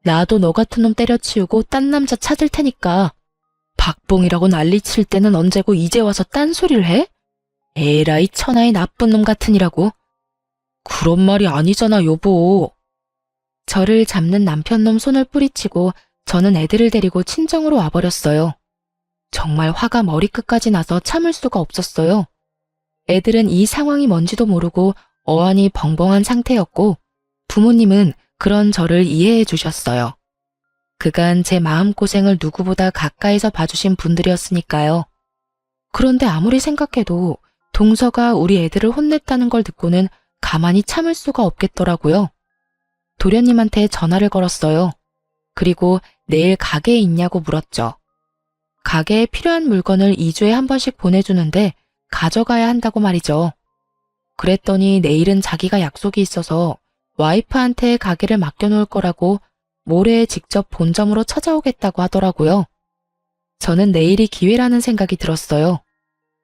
A: 나도 너 같은 놈 때려치우고 딴 남자 찾을 테니까. 박봉이라고 난리칠 때는 언제고 이제 와서 딴소리를 해? 에라이 천하의 나쁜 놈 같으니라고. 그런 말이 아니잖아, 여보. 저를 잡는 남편놈 손을 뿌리치고 저는 애들을 데리고 친정으로 와버렸어요. 정말 화가 머리끝까지 나서 참을 수가 없었어요. 애들은 이 상황이 뭔지도 모르고 어안이 벙벙한 상태였고 부모님은 그런 저를 이해해 주셨어요. 그간 제 마음고생을 누구보다 가까이서 봐주신 분들이었으니까요. 그런데 아무리 생각해도 동서가 우리 애들을 혼냈다는 걸 듣고는 가만히 참을 수가 없겠더라고요. 도련님한테 전화를 걸었어요. 그리고 내일 가게에 있냐고 물었죠. 가게에 필요한 물건을 2주에 한 번씩 보내주는데 가져가야 한다고 말이죠. 그랬더니 내일은 자기가 약속이 있어서 와이프한테 가게를 맡겨놓을 거라고 모레 직접 본점으로 찾아오겠다고 하더라고요. 저는 내일이 기회라는 생각이 들었어요.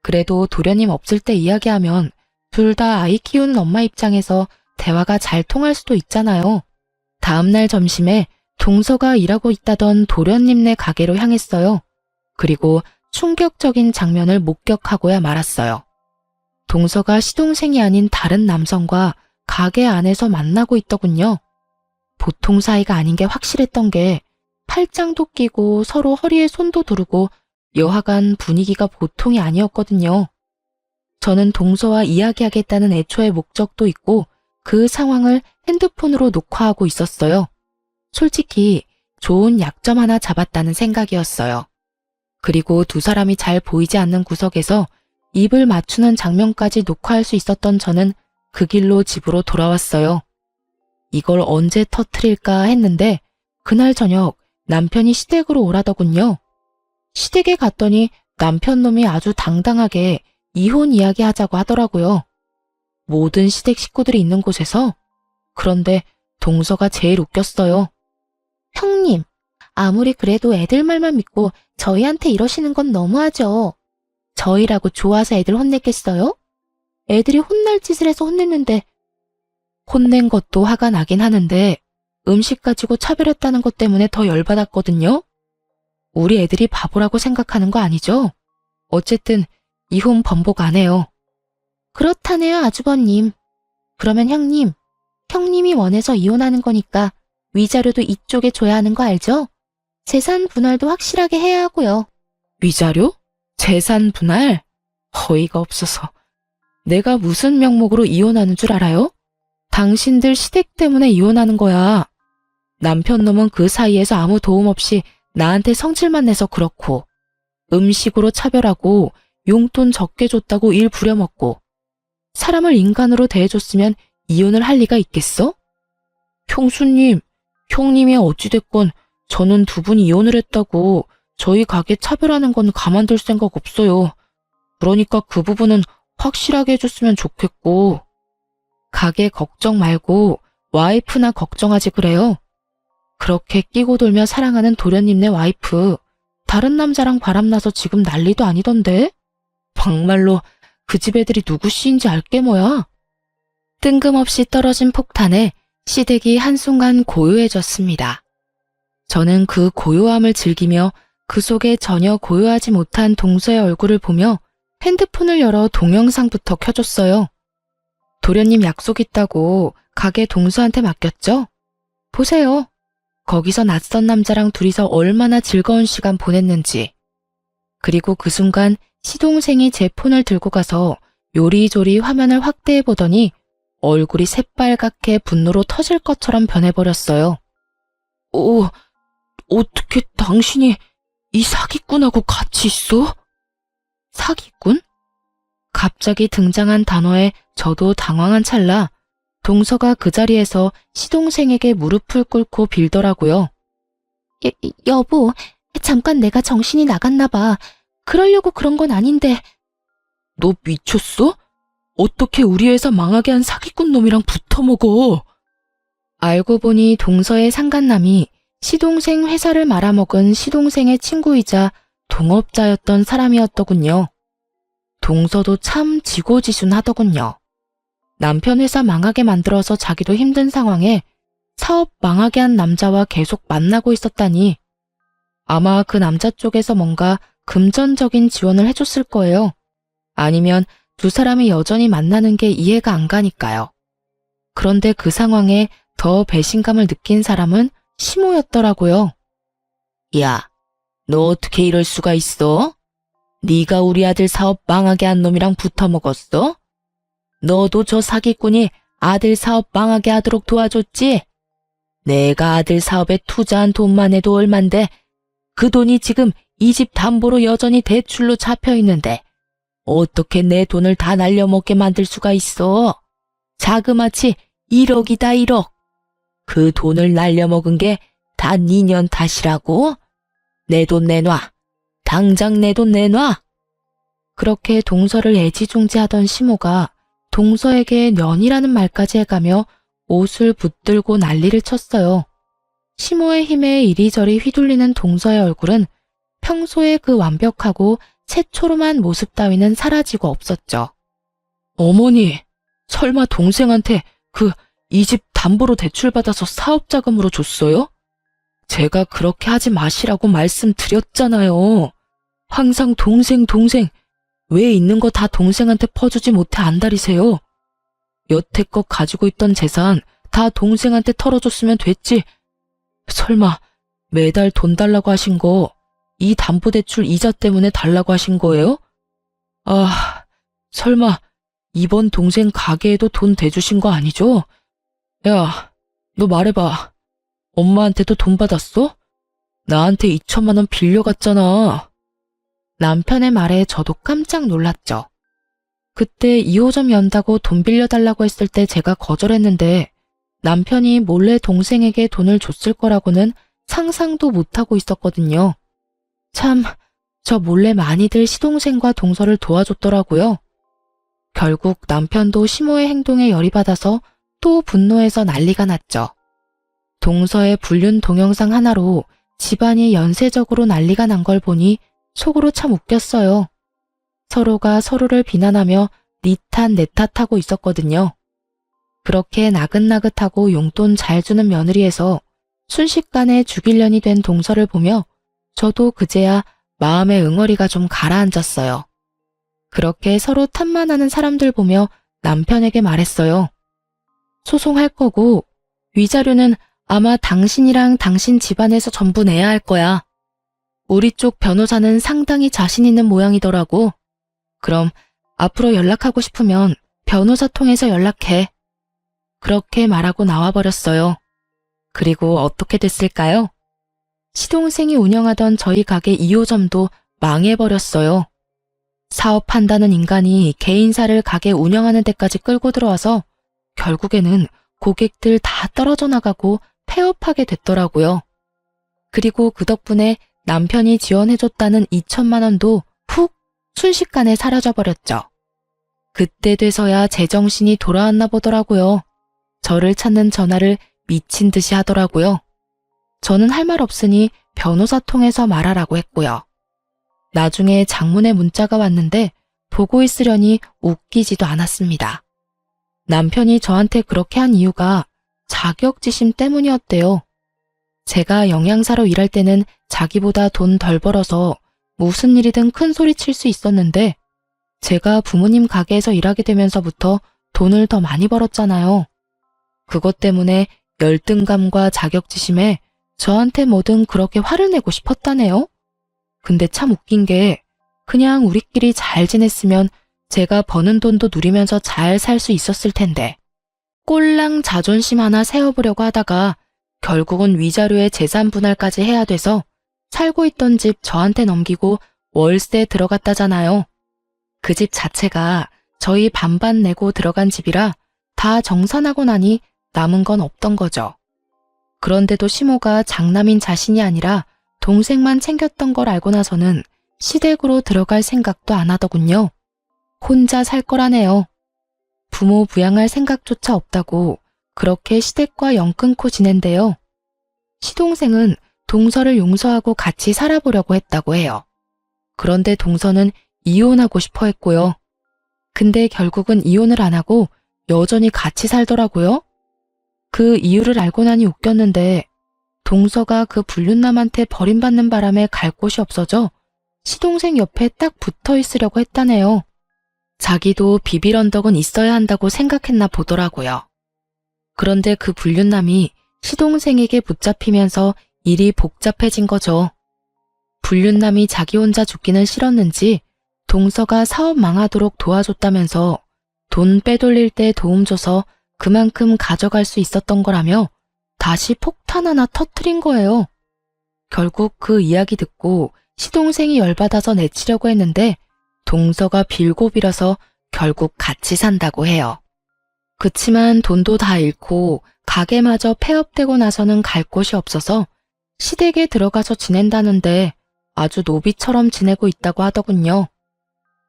A: 그래도 도련님 없을 때 이야기하면 둘 다 아이 키우는 엄마 입장에서 대화가 잘 통할 수도 있잖아요. 다음날 점심에 동서가 일하고 있다던 도련님네 가게로 향했어요. 그리고 충격적인 장면을 목격하고야 말았어요. 동서가 시동생이 아닌 다른 남성과 가게 안에서 만나고 있더군요. 보통 사이가 아닌 게 확실했던 게 팔짱도 끼고 서로 허리에 손도 두르고 여하간 분위기가 보통이 아니었거든요. 저는 동서와 이야기하겠다는 애초의 목적도 있고 그 상황을 핸드폰으로 녹화하고 있었어요. 솔직히 좋은 약점 하나 잡았다는 생각이었어요. 그리고 두 사람이 잘 보이지 않는 구석에서 입을 맞추는 장면까지 녹화할 수 있었던 저는 그 길로 집으로 돌아왔어요. 이걸 언제 터트릴까 했는데 그날 저녁 남편이 시댁으로 오라더군요. 시댁에 갔더니 남편 놈이 아주 당당하게 이혼 이야기 하자고 하더라고요. 모든 시댁 식구들이 있는 곳에서. 그런데 동서가 제일 웃겼어요. 형님, 아무리 그래도 애들 말만 믿고 저희한테 이러시는 건 너무하죠. 저희라고 좋아서 애들 혼냈겠어요? 애들이 혼날 짓을 해서 혼냈는데 혼낸 것도 화가 나긴 하는데 음식 가지고 차별했다는 것 때문에 더 열받았거든요. 우리 애들이 바보라고 생각하는 거 아니죠? 어쨌든 이혼 번복 안 해요. 그렇다네요, 아주버님. 그러면 형님, 형님이 원해서 이혼하는 거니까 위자료도 이쪽에 줘야 하는 거 알죠? 재산 분할도 확실하게 해야 하고요. 위자료? 재산 분할? 어이가 없어서. 내가 무슨 명목으로 이혼하는 줄 알아요? 당신들 시댁 때문에 이혼하는 거야. 남편 놈은 그 사이에서 아무 도움 없이 나한테 성질만 내서 그렇고, 음식으로 차별하고 용돈 적게 줬다고 일 부려먹고, 사람을 인간으로 대해줬으면 이혼을 할 리가 있겠어? 형수님, 형님이 어찌됐건 저는 두 분이 이혼을 했다고 저희 가게 차별하는 건 가만둘 생각 없어요. 그러니까 그 부분은 확실하게 해줬으면 좋겠고. 가게 걱정 말고 와이프나 걱정하지 그래요. 그렇게 끼고 돌며 사랑하는 도련님네 와이프, 다른 남자랑 바람나서 지금 난리도 아니던데? 막말로 그 집 애들이 누구씨인지 알게 뭐야? 뜬금없이 떨어진 폭탄에 시댁이 한순간 고요해졌습니다. 저는 그 고요함을 즐기며 그 속에 전혀 고요하지 못한 동서의 얼굴을 보며 핸드폰을 열어 동영상부터 켜줬어요. 도련님 약속 있다고 가게 동서한테 맡겼죠? 보세요. 거기서 낯선 남자랑 둘이서 얼마나 즐거운 시간 보냈는지. 그리고 그 순간 시동생이 제 폰을 들고 가서 요리조리 화면을 확대해 보더니 얼굴이 새빨갛게 분노로 터질 것처럼 변해버렸어요. 어떻게 당신이 이 사기꾼하고 같이 있어? 사기꾼? 갑자기 등장한 단어에 저도 당황한 찰나 동서가 그 자리에서 시동생에게 무릎을 꿇고 빌더라고요. 여보, 잠깐 내가 정신이 나갔나 봐. 그러려고 그런 건 아닌데. 너 미쳤어? 어떻게 우리 회사 망하게 한 사기꾼 놈이랑 붙어먹어? 알고 보니 동서의 상간남이 시동생 회사를 말아먹은 시동생의 친구이자 동업자였던 사람이었더군요. 동서도 참 지고지순하더군요. 남편 회사 망하게 만들어서 자기도 힘든 상황에 사업 망하게 한 남자와 계속 만나고 있었다니. 아마 그 남자 쪽에서 뭔가 금전적인 지원을 해줬을 거예요. 아니면 두 사람이 여전히 만나는 게 이해가 안 가니까요. 그런데 그 상황에 더 배신감을 느낀 사람은 시모였더라고요. 야, 너 어떻게 이럴 수가 있어? 네가 우리 아들 사업 망하게 한 놈이랑 붙어먹었어? 너도 저 사기꾼이 아들 사업 망하게 하도록 도와줬지? 내가 아들 사업에 투자한 돈만 해도 얼만데 그 돈이 지금 이 집 담보로 여전히 대출로 잡혀있는데 어떻게 내 돈을 다 날려먹게 만들 수가 있어? 자그마치 1억이다 1억. 그 돈을 날려먹은 게 다 니년 탓이라고? 내 돈 내놔. 당장 내 돈 내놔. 그렇게 동서를 애지중지하던 시모가 동서에게 년이라는 말까지 해가며 옷을 붙들고 난리를 쳤어요. 시모의 힘에 이리저리 휘둘리는 동서의 얼굴은 평소의 그 완벽하고 새초롬한 모습 따위는 사라지고 없었죠. 어머니, 설마 동생한테 이 집 담보로 대출받아서 사업자금으로 줬어요? 제가 그렇게 하지 마시라고 말씀드렸잖아요. 항상 동생 왜 있는 거 다 동생한테 퍼주지 못해 안달이세요? 여태껏 가지고 있던 재산 다 동생한테 털어줬으면 됐지. 설마 매달 돈 달라고 하신 거 이 담보대출 이자 때문에 달라고 하신 거예요? 아, 설마 이번 동생 가게에도 돈 대주신 거 아니죠? 야, 너 말해봐. 엄마한테도 돈 받았어? 나한테 2천만 원 빌려갔잖아. 남편의 말에 저도 깜짝 놀랐죠. 그때 2호점 연다고 돈 빌려달라고 했을 때 제가 거절했는데 남편이 몰래 동생에게 돈을 줬을 거라고는 상상도 못하고 있었거든요. 참, 저 몰래 많이들 시동생과 동서를 도와줬더라고요. 결국 남편도 시모의 행동에 열이 받아서 또 분노해서 난리가 났죠. 동서의 불륜 동영상 하나로 집안이 연쇄적으로 난리가 난 걸 보니 속으로 참 웃겼어요. 서로가 서로를 비난하며 니 탓 내 탓하고 있었거든요. 그렇게 나긋나긋하고 용돈 잘 주는 며느리에서 순식간에 죽일년이 된 동서를 보며 저도 그제야 마음의 응어리가 좀 가라앉았어요. 그렇게 서로 탓만하는 사람들 보며 남편에게 말했어요. 소송할 거고 위자료는 아마 당신이랑 당신 집안에서 전부 내야 할 거야. 우리 쪽 변호사는 상당히 자신 있는 모양이더라고. 그럼 앞으로 연락하고 싶으면 변호사 통해서 연락해. 그렇게 말하고 나와버렸어요. 그리고 어떻게 됐을까요? 시동생이 운영하던 저희 가게 2호점도 망해버렸어요. 사업한다는 인간이 개인사를 가게 운영하는 데까지 끌고 들어와서 결국에는 고객들 다 떨어져 나가고 폐업하게 됐더라고요. 그리고 그 덕분에 남편이 지원해줬다는 2천만 원도 훅 순식간에 사라져버렸죠. 그때 돼서야 제정신이 돌아왔나 보더라고요. 저를 찾는 전화를 미친 듯이 하더라고요. 저는 할 말 없으니 변호사 통해서 말하라고 했고요. 나중에 장문의 문자가 왔는데 보고 있으려니 웃기지도 않았습니다. 남편이 저한테 그렇게 한 이유가 자격지심 때문이었대요. 제가 영양사로 일할 때는 자기보다 돈 덜 벌어서 무슨 일이든 큰 소리 칠 수 있었는데 제가 부모님 가게에서 일하게 되면서부터 돈을 더 많이 벌었잖아요. 그것 때문에 열등감과 자격지심에 저한테 뭐든 그렇게 화를 내고 싶었다네요. 근데 참 웃긴 게 그냥 우리끼리 잘 지냈으면 제가 버는 돈도 누리면서 잘 살 수 있었을 텐데 꼴랑 자존심 하나 세워보려고 하다가 결국은 위자료에 재산 분할까지 해야 돼서 살고 있던 집 저한테 넘기고 월세 들어갔다잖아요. 그 집 자체가 저희 반반 내고 들어간 집이라 다 정산하고 나니 남은 건 없던 거죠. 그런데도 시모가 장남인 자신이 아니라 동생만 챙겼던 걸 알고 나서는 시댁으로 들어갈 생각도 안 하더군요. 혼자 살 거라네요. 부모 부양할 생각조차 없다고 그렇게 시댁과 연 끊고 지낸대요. 시동생은 동서를 용서하고 같이 살아보려고 했다고 해요. 그런데 동서는 이혼하고 싶어 했고요. 근데 결국은 이혼을 안 하고 여전히 같이 살더라고요. 그 이유를 알고 나니 웃겼는데 동서가 그 불륜남한테 버림받는 바람에 갈 곳이 없어져 시동생 옆에 딱 붙어 있으려고 했다네요. 자기도 비빌 언덕은 있어야 한다고 생각했나 보더라고요. 그런데 그 불륜남이 시동생에게 붙잡히면서 일이 복잡해진 거죠. 불륜남이 자기 혼자 죽기는 싫었는지 동서가 사업 망하도록 도와줬다면서 돈 빼돌릴 때 도움 줘서 그만큼 가져갈 수 있었던 거라며 다시 폭탄 하나 터트린 거예요. 결국 그 이야기 듣고 시동생이 열받아서 내치려고 했는데 동서가 빌고 빌어서 결국 같이 산다고 해요. 그치만 돈도 다 잃고 가게마저 폐업되고 나서는 갈 곳이 없어서 시댁에 들어가서 지낸다는데 아주 노비처럼 지내고 있다고 하더군요.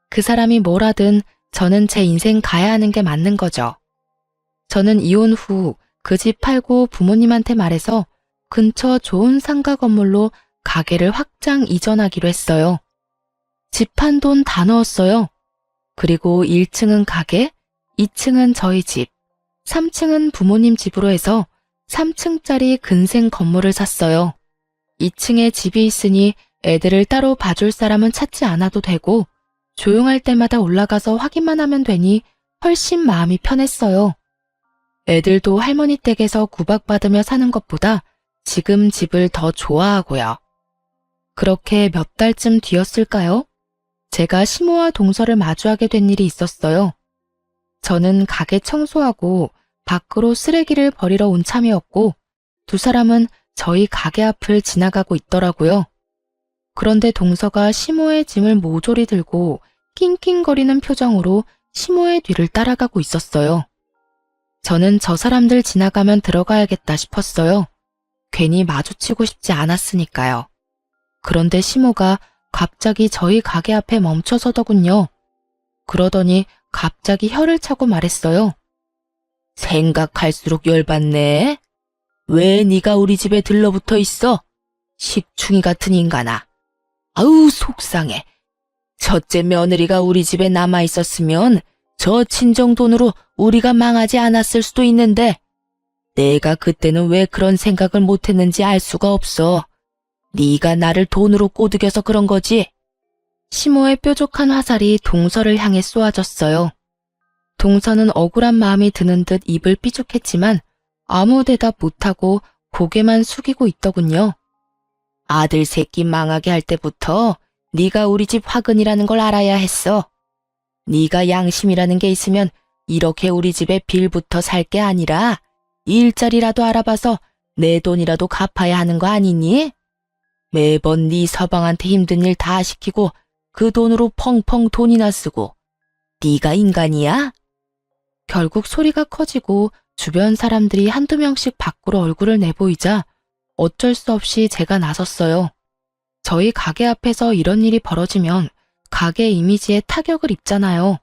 A: 그 사람이 뭘 하든 저는 제 인생 가야 하는 게 맞는 거죠. 저는 이혼 후 그 집 팔고 부모님한테 말해서 근처 좋은 상가 건물로 가게를 확장 이전하기로 했어요. 집 판 돈 다 넣었어요. 그리고 1층은 가게, 2층은 저희 집, 3층은 부모님 집으로 해서 3층짜리 근생 건물을 샀어요. 2층에 집이 있으니 애들을 따로 봐줄 사람은 찾지 않아도 되고 조용할 때마다 올라가서 확인만 하면 되니 훨씬 마음이 편했어요. 애들도 할머니 댁에서 구박받으며 사는 것보다 지금 집을 더 좋아하고요. 그렇게 몇 달쯤 뒤였을까요? 제가 시모와 동서를 마주하게 된 일이 있었어요. 저는 가게 청소하고 밖으로 쓰레기를 버리러 온 참이었고 두 사람은 저희 가게 앞을 지나가고 있더라고요. 그런데 동서가 시모의 짐을 모조리 들고 낑낑거리는 표정으로 시모의 뒤를 따라가고 있었어요. 저는 저 사람들 지나가면 들어가야겠다 싶었어요. 괜히 마주치고 싶지 않았으니까요. 그런데 시모가 갑자기 저희 가게 앞에 멈춰서더군요. 그러더니 갑자기 혀를 차고 말했어요. 생각할수록 열받네. 왜 네가 우리 집에 들러붙어 있어? 식충이 같은 인간아. 아우 속상해. 첫째 며느리가 우리 집에 남아 있었으면 저 친정 돈으로 우리가 망하지 않았을 수도 있는데 내가 그때는 왜 그런 생각을 못했는지 알 수가 없어. 네가 나를 돈으로 꼬드겨서 그런 거지. 시모의 뾰족한 화살이 동서를 향해 쏘아졌어요. 동서는 억울한 마음이 드는 듯 입을 삐죽했지만 아무 대답 못하고 고개만 숙이고 있더군요. 아들 새끼 망하게 할 때부터 네가 우리 집 화근이라는 걸 알아야 했어. 네가 양심이라는 게 있으면 이렇게 우리 집에 빌부터 살 게 아니라 일자리라도 알아봐서 내 돈이라도 갚아야 하는 거 아니니? 매번 네 서방한테 힘든 일 다 시키고 그 돈으로 펑펑 돈이나 쓰고 네가 인간이야? 결국 소리가 커지고 주변 사람들이 한두 명씩 밖으로 얼굴을 내보이자 어쩔 수 없이 제가 나섰어요. 저희 가게 앞에서 이런 일이 벌어지면 가게 이미지에 타격을 입잖아요.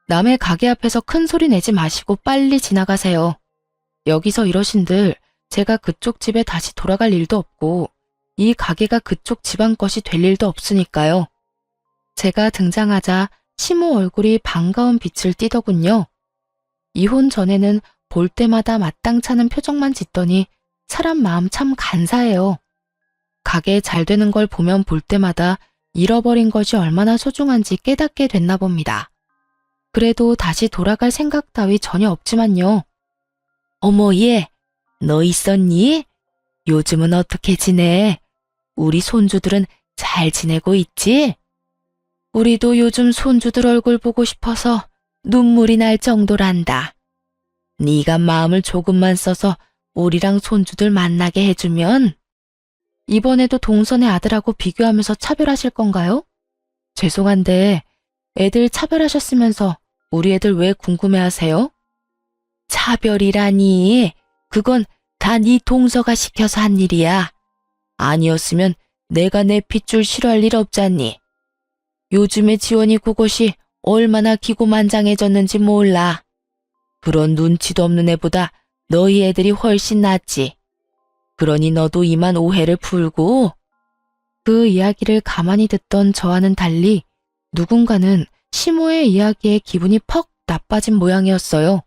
A: 남의 가게 앞에서 큰 소리 내지 마시고 빨리 지나가세요. 여기서 이러신들 제가 그쪽 집에 다시 돌아갈 일도 없고 이 가게가 그쪽 집안 것이 될 일도 없으니까요. 제가 등장하자 시모 얼굴이 반가운 빛을 띠더군요. 이혼 전에는 볼 때마다 마땅찮은 표정만 짓더니 사람 마음 참 간사해요. 가게 잘 되는 걸 보면 볼 때마다 잃어버린 것이 얼마나 소중한지 깨닫게 됐나 봅니다. 그래도 다시 돌아갈 생각 따위 전혀 없지만요. 어머 얘, 너 있었니? 요즘은 어떻게 지내? 우리 손주들은 잘 지내고 있지? 우리도 요즘 손주들 얼굴 보고 싶어서 눈물이 날 정도란다. 네가 마음을 조금만 써서 우리랑 손주들 만나게 해주면 이번에도 동선의 아들하고 비교하면서 차별하실 건가요? 죄송한데 애들 차별하셨으면서 우리 애들 왜 궁금해하세요? 차별이라니 그건 다 네 동서가 시켜서 한 일이야. 아니었으면 내가 내 핏줄 싫어할 일 없잖니. 요즘에 지원이 그곳이 얼마나 기고만장해졌는지 몰라. 그런 눈치도 없는 애보다 너희 애들이 훨씬 낫지. 그러니 너도 이만 오해를 풀고. 그 이야기를 가만히 듣던 저와는 달리 누군가는 시모의 이야기에 기분이 퍽 나빠진 모양이었어요.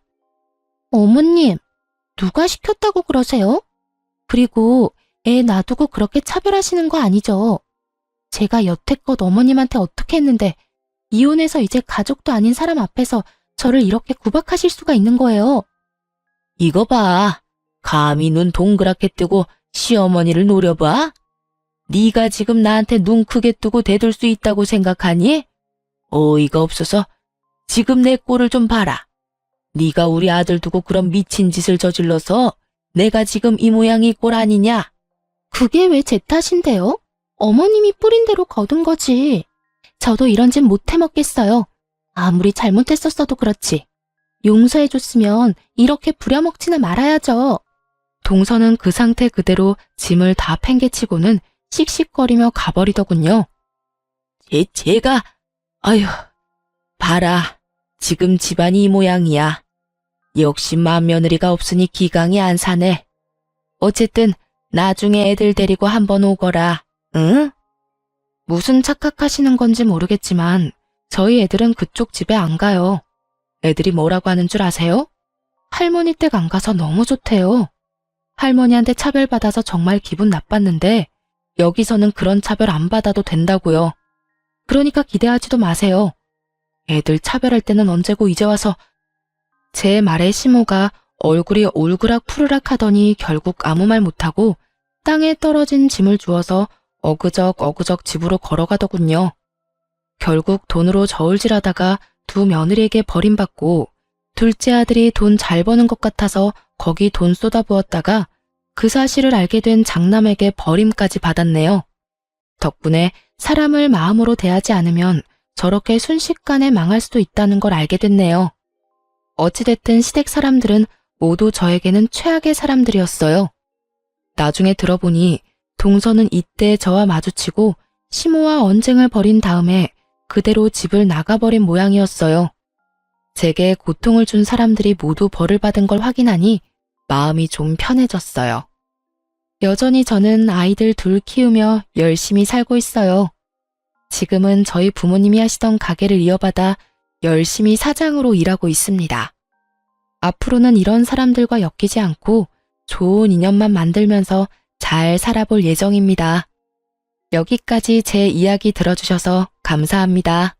A: 어머님, 누가 시켰다고 그러세요? 그리고 애 놔두고 그렇게 차별하시는 거 아니죠? 제가 여태껏 어머님한테 어떻게 했는데 이혼해서 이제 가족도 아닌 사람 앞에서 저를 이렇게 구박하실 수가 있는 거예요. 이거 봐. 감히 눈 동그랗게 뜨고 시어머니를 노려봐? 네가 지금 나한테 눈 크게 뜨고 대들 수 있다고 생각하니? 어이가 없어서 지금 내 꼴을 좀 봐라. 네가 우리 아들 두고 그런 미친 짓을 저질러서 내가 지금 이 모양 이 꼴 아니냐? 그게 왜 제 탓인데요? 어머님이 뿌린 대로 거둔 거지. 저도 이런 짓 못 해먹겠어요. 아무리 잘못했었어도 그렇지. 용서해줬으면 이렇게 부려먹지는 말아야죠. 동서는 그 상태 그대로 짐을 다 팽개치고는 씩씩거리며 가버리더군요. 제가 아휴, 봐라. 지금 집안이 이 모양이야. 역시 맏며느리가 없으니 기강이 안 사네. 어쨌든 나중에 애들 데리고 한번 오거라. 응? 무슨 착각하시는 건지 모르겠지만 저희 애들은 그쪽 집에 안 가요. 애들이 뭐라고 하는 줄 아세요? 할머니 댁 안 가서 너무 좋대요. 할머니한테 차별받아서 정말 기분 나빴는데 여기서는 그런 차별 안 받아도 된다고요. 그러니까 기대하지도 마세요. 애들 차별할 때는 언제고 이제 와서. 제 말에 시모가 얼굴이 올그락 푸르락 하더니 결국 아무 말 못하고 땅에 떨어진 짐을 주워서 어그적 집으로 걸어가더군요. 결국 돈으로 저울질하다가 두 며느리에게 버림받고 둘째 아들이 돈 잘 버는 것 같아서 거기 돈 쏟아부었다가 그 사실을 알게 된 장남에게 버림까지 받았네요. 덕분에 사람을 마음으로 대하지 않으면 저렇게 순식간에 망할 수도 있다는 걸 알게 됐네요. 어찌됐든 시댁 사람들은 모두 저에게는 최악의 사람들이었어요. 나중에 들어보니 동서는 이때 저와 마주치고 시모와 언쟁을 벌인 다음에 그대로 집을 나가버린 모양이었어요. 제게 고통을 준 사람들이 모두 벌을 받은 걸 확인하니 마음이 좀 편해졌어요. 여전히 저는 아이들 둘 키우며 열심히 살고 있어요. 지금은 저희 부모님이 하시던 가게를 이어받아 열심히 사장으로 일하고 있습니다. 앞으로는 이런 사람들과 엮이지 않고 좋은 인연만 만들면서 잘 살아볼 예정입니다. 여기까지 제 이야기 들어주셔서 감사합니다.